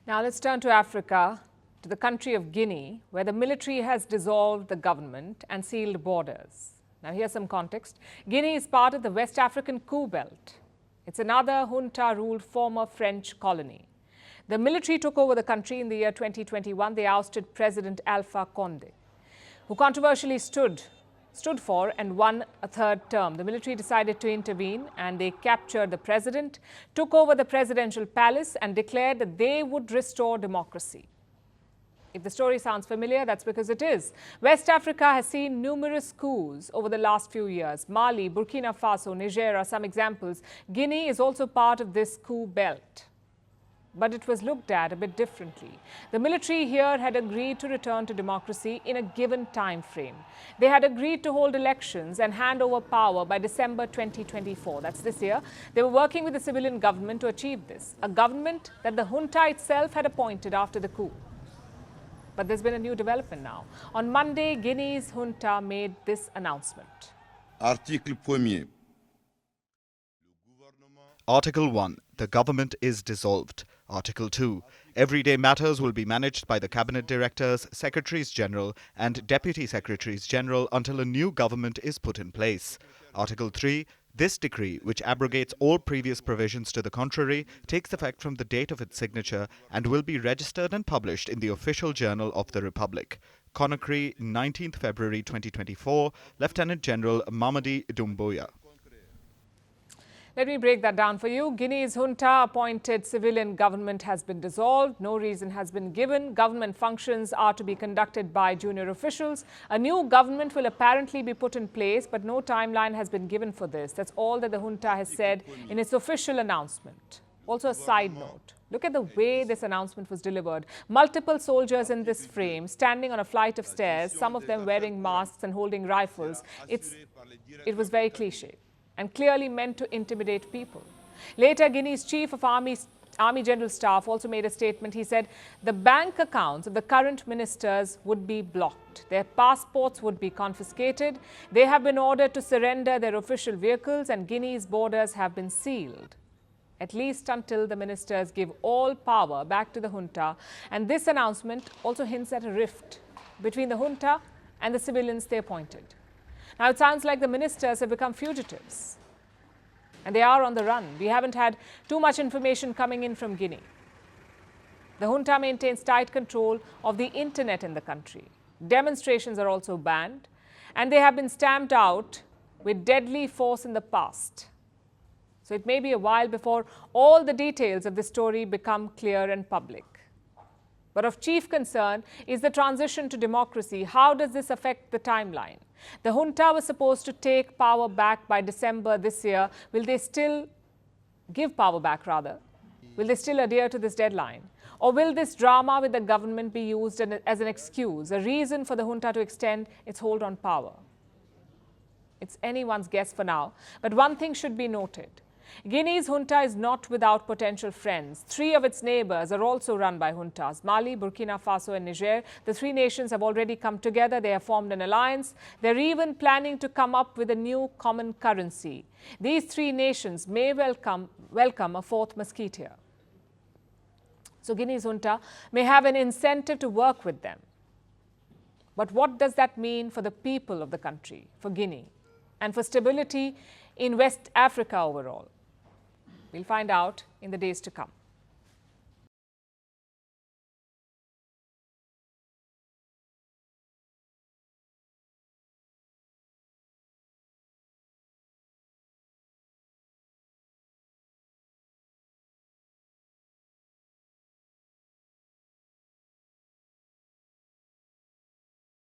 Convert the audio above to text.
Now let's turn to Africa, to the country of Guinea, where the military has dissolved the government and sealed borders. Now here's some context. Guinea is part of the West African coup belt. It's another junta-ruled former French colony. The military took over the country in the year 2021. They ousted President Alpha Condé, who controversially stood for and won a third term. The military decided to intervene and they captured the president, took over the presidential palace and declared that they would restore democracy. If the story sounds familiar, that's because it is. West Africa has seen numerous coups over the last few years. Mali, Burkina Faso, Niger are some examples. Guinea is also part of this coup belt. But it was looked at a bit differently. The military here had agreed to return to democracy in a given time frame. They had agreed to hold elections and hand over power by December 2024. That's this year. They were working with the civilian government to achieve this, a government that the junta itself had appointed after the coup. But there's been a new development now. On Monday, Guinea's junta made this announcement. Article 1. The government is dissolved. Article 2. Everyday matters will be managed by the Cabinet Directors, Secretaries General and Deputy Secretaries General until a new government is put in place. Article 3. This decree, which abrogates all previous provisions to the contrary, takes effect from the date of its signature and will be registered and published in the Official Journal of the Republic. Conakry, 19th February 2024, Lieutenant General Mamadi Doumbouya. Let me break that down for you. Guinea's junta-appointed civilian government has been dissolved. No reason has been given. Government functions are to be conducted by junior officials. A new government will apparently be put in place, but no timeline has been given for this. That's all that the junta has said in its official announcement. Also, a side note. Look at the way this announcement was delivered. Multiple soldiers in this frame, standing on a flight of stairs, some of them wearing masks and holding rifles. It was very cliche and clearly meant to intimidate people. Later, Guinea's chief of Army General Staff also made a statement. He said the bank accounts of the current ministers would be blocked. Their passports would be confiscated. They have been ordered to surrender their official vehicles and Guinea's borders have been sealed, at least until the ministers give all power back to the junta. And this announcement also hints at a rift between the junta and the civilians they appointed. Now, it sounds like the ministers have become fugitives and they are on the run. We haven't had too much information coming in from Guinea. The junta maintains tight control of the internet in the country. Demonstrations are also banned and they have been stamped out with deadly force in the past. So it may be a while before all the details of the story become clear and public. But of chief concern is the transition to democracy. How does this affect the timeline? The junta was supposed to take power back by December this year. Will they still give power back, rather? Will they still adhere to this deadline? Or will this drama with the government be used as an excuse, a reason for the junta to extend its hold on power? It's anyone's guess for now. But one thing should be noted. Guinea's junta is not without potential friends. 3 of its neighbors are also run by juntas: Mali, Burkina Faso and Niger. The 3 nations have already come together. They have formed an alliance. They're even planning to come up with a new common currency. These 3 nations may welcome a 4th musketeer. So Guinea's junta may have an incentive to work with them. But what does that mean for the people of the country, for Guinea, and for stability in West Africa overall? We'll find out in the days to come.